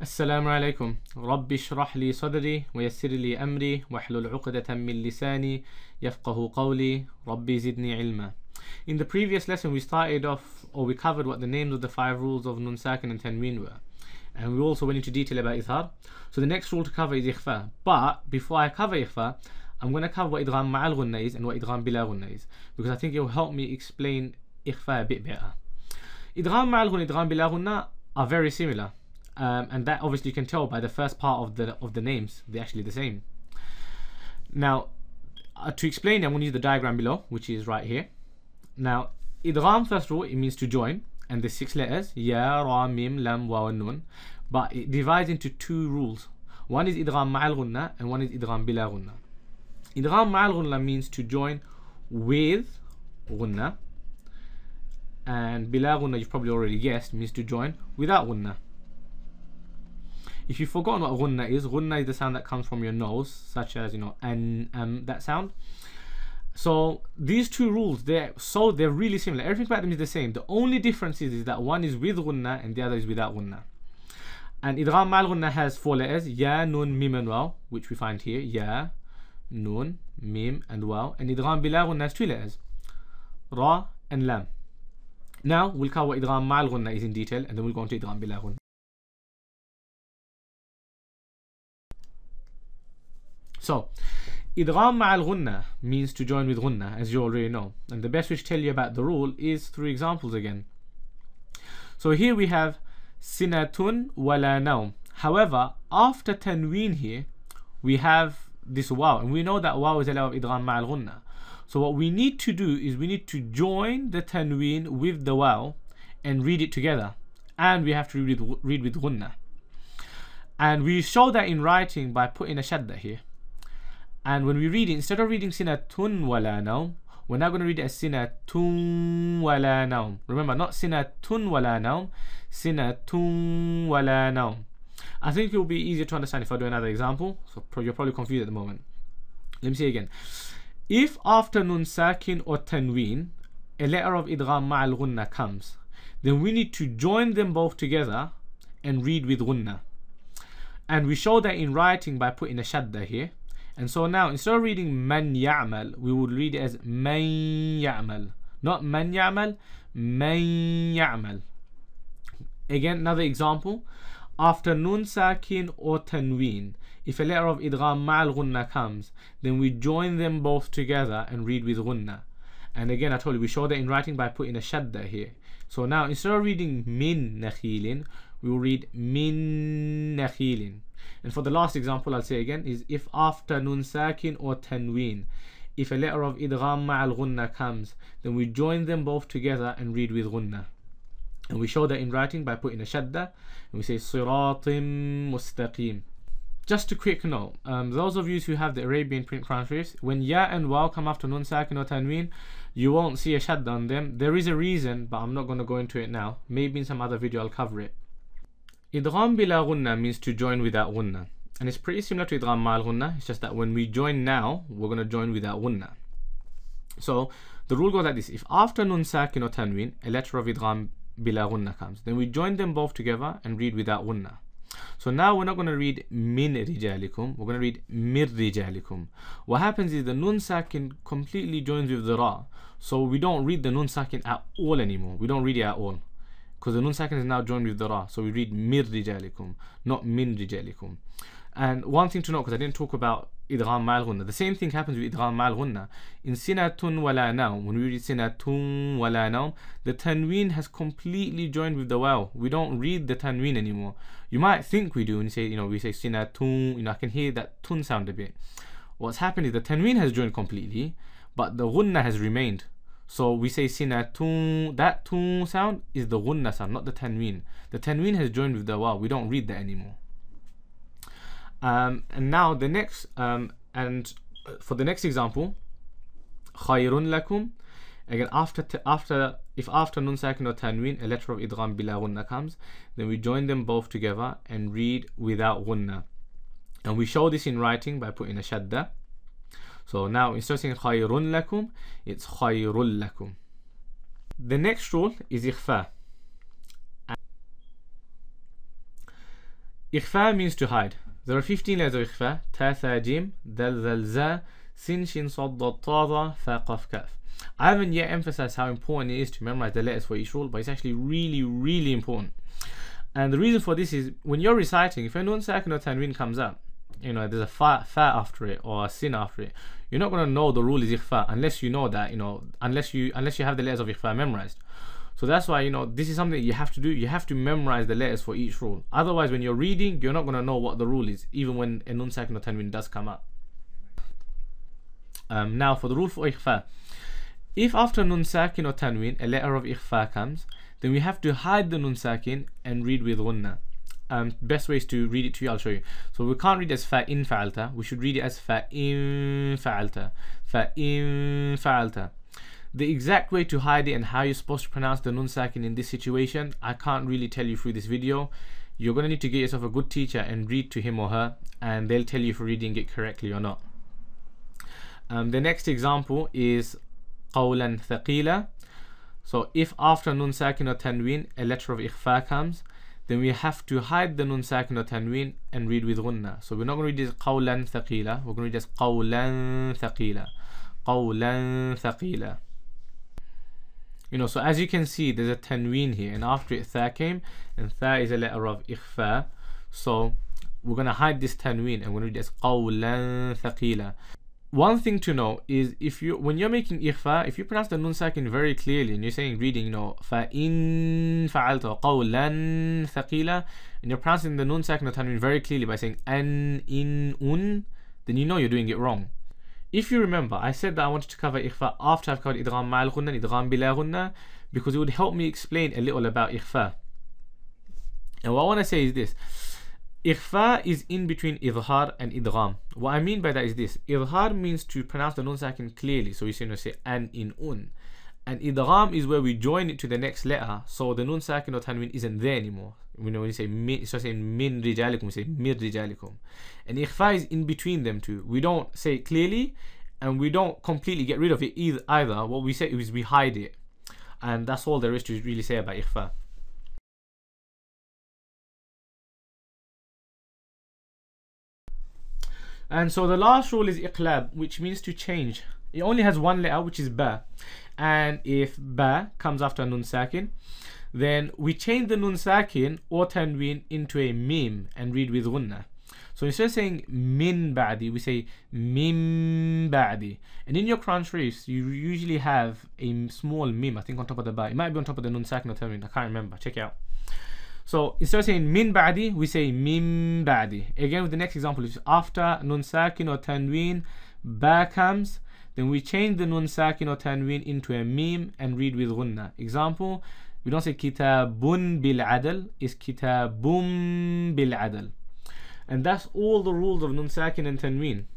السلام عليكم رب اشرح لي صدري ويسر لي أمري واحلل عقدة من لساني يفقه قولي ربي زدني علما. In the previous lesson we started off, or we covered what the names of the 5 rules of Nun Sakin and Tanween were, and we also went into detail about Izhar. So the next rule to cover is Ikhfa, but before I cover Ikhfa I'm going to cover what Idgham Ma'al Ghunna is and what Idgham Bila Ghunna is, because I think it will help me explain Ikhfa a bit better. Idgham Ma'al Ghunna, Idgham Bila Ghunna are very similar. And that obviously you can tell by the first part of the names, they're actually the same. Now, to explain, I'm going to use the diagram below, which is right here. Now, idgham, first of all, it means to join, and there's 6 letters: ya, ra, mim, lam, waw, and nun. But it divides into 2 rules. One is idgham ma'al ghunna, and one is idgham bila ghunna. Idgham ma'al ghunna means to join with ghunna, and bila ghunna, you've probably already guessed, means to join without ghunna. If you've forgotten what ghunna is the sound that comes from your nose, such as, that sound. So these 2 rules, they're really similar. Everything about them is the same. The only difference is that one is with ghunna and the other is without ghunna. And idgham ma'al ghunna has 4 letters: ya, nun, mim, and waw, which we find here: ya, nun, mim, and waw. And idgham bila ghunna has 2 letters: ra and lam. Now we'll cover what idgham ma'al ghunna is in detail, and then we'll go on to idgham bila ghunna. So, idgham ma'al ghunna means to join with ghunna, as you already know. And the best way to tell you about the rule is through examples again. So here we have sinatun wala nawm. However, after tanween here, we have this waw, and we know that waw is a letter of idgham ma'al ghunna. So what we need to do is we need to join the tanween with the waw and read it together. And we have to read with ghunna. And we show that in writing by putting a shadda here. And when we read it, instead of reading sinatun wala nawm, we're now going to read it as sinatun wala nawm. Remember, not sinatun wala nawm, sinatun wala nawm. I think it will be easier to understand if I do another example. So you're probably confused at the moment. Let me see again. If after nun sakin or tanween, a letter of idgham ma'al ghunna comes, then we need to join them both together and read with ghunna. And we show that in writing by putting a shadda here. And so now, instead of reading man ya'mal, we would read it as man ya'mal. Not man ya'mal, man ya'mal. Again, another example. After nun sakin or tanween, if a letter of idgham ma'al ghunna comes, then we join them both together and read with ghunna. And again, I told you, we show that in writing by putting a shadda here. So now, instead of reading min nakhilin, we will read min nakhilin. And for the last example, I'll say again, is if after nun sakin or tanween, if a letter of idgham ma'al ghunna comes, then we join them both together and read with ghunna. And we show that in writing by putting a shadda, and we say siratim mustaqim. Just a quick note, those of you who have the Arabian print transcripts, when ya and waw come after nun sakin or tanween, you won't see a shadda on them. There is a reason, but I'm not going to go into it now. Maybe in some other video I'll cover it. Idgham bila ghunna means to join without ghunna, and it's pretty similar to idgham ma'al ghunna. It's just that when we join now, we're going to join without ghunna. So the rule goes like this: if after nun sakin or tanween, a letter of idgham bila ghunna comes, then we join them both together and read without ghunna. So now we're not going to read min rijalikum, we're going to read mir rijalikum. What happens is the nun sakin completely joins with the ra, so we don't read the nun sakin at all anymore. We don't read it at all, because the nun sakin is now joined with the ra. So we read mir rijalikum, not min rijalikum. And one thing to note, because I didn't talk about idgham ma'al ghunna, the same thing happens with idgham ma'al ghunna. In sinatun wala nawm, when we read sinatun wala nawm, the tanween has completely joined with the waw. We don't read the tanween anymore. You might think we do, and say, we say sinatun, I can hear that tun sound a bit. What's happened is the tanween has joined completely, but the ghunna has remained. So we say sinatun, that tun sound is the ghunna sound, not the tanween. The tanween has joined with the waw. We don't read that anymore. And now the next, and for the next example, khayrun lakum. Again, if after nun sakin or tanween, a letter of idgham bila ghunna comes, then we join them both together and read without ghunna. And we show this in writing by putting a shadda. So now instead of saying khayrun lakum, it's khayrul lakum. The next rule is ikhfa. Ikhfa means to hide. There are 15 letters of ikhfa. Ta, tha, jim, dal, zal, za, sin, shin, sad, dad, ta, tha, fa, qaf, kaf. I haven't yet emphasized how important it is to memorize the letters for each rule, but it's actually really, really important. And the reason for this is when you're reciting, if a nun sakin or tanween comes up, you know, there's a fa after it or a sin after it, you're not going to know the rule is ikhfa unless you know that, you know, unless you have the letters of ikhfa memorized. So that's why, you know, this is something that you have to do. You have to memorize the letters for each rule. Otherwise, when you're reading, you're not going to know what the rule is, even when a nun sakin or tanween does come up. Now for the rule for ikhfa. If after nun sakin or tanween a letter of ikhfa comes, then we have to hide the nun sakin and read with gunna. Best ways to read it to you, I'll show you. So we can't read it as fa in fa'alta. We should read it as fa in fa'alta. Fa in fa'alta. The exact way to hide it and how you're supposed to pronounce the nun sakin in this situation, I can't really tell you through this video. You're going to need to get yourself a good teacher and read to him or her, and they'll tell you if you're reading it correctly or not. The next example is qawlan thaqila. So if after nun sakin or tanween a letter of ikhfa comes, then we have to hide the nun sakin or tanween and read with gunna. So we're not going to read this qawlan thaqila, we're going to read this qawlan thaqila. Qawlan thaqila. You know, so as you can see, there's a tanween here, and after it tha came, and tha is a letter of ikhfa. So we're going to hide this tanween and we're going to read this qawlan thaqila. One thing to know is when you're making ikhfa, if you pronounce the nun sakin very clearly and you're saying reading, you know, fa in fa'alta qawlan thaqila, and you're pronouncing the nun sakin or tanween very clearly by saying an, in, un, then you know you're doing it wrong. If you remember, I said that I wanted to cover ikhfa after I've covered idgham ma'al ghunna and idgham bila ghunna, because it would help me explain a little about ikhfa. And what I want to say is this. Ikhfa is in between idhar and idgham. What I mean by that is this. Idhar means to pronounce the nun sakin clearly, so you say an, in, un. And idgham is where we join it to the next letter, so the nun sakin or tanween isn't there anymore. When you say min, so saying min rijalikum, we say mir rijalikum. And ikhfa is in between them two. We don't say it clearly, and we don't completely get rid of it either. What we say is we hide it. And that's all there is to really say about ikhfa. And so the last rule is iqlab, which means to change. It only has one letter, which is ba. And if ba comes after nun sakin, then we change the nun sakin or tanween into a mim and read with gunna. So instead of saying min ba'di, we say mim ba'di. And in your Quran Sharifs, you usually have a small mim, I think, on top of the ba. It might be on top of the nun sakin or tanween, I can't remember, check it out. So instead of saying min ba'di, we say mim ba'di. Again with the next example, if after nun sakin or tanween ba comes, then we change the nun sakin or tanween into a mim and read with gunna. Example, we don't say kitabun bil adal, it's kitabum bil adal. And that's all the rules of nun sakin and tanween.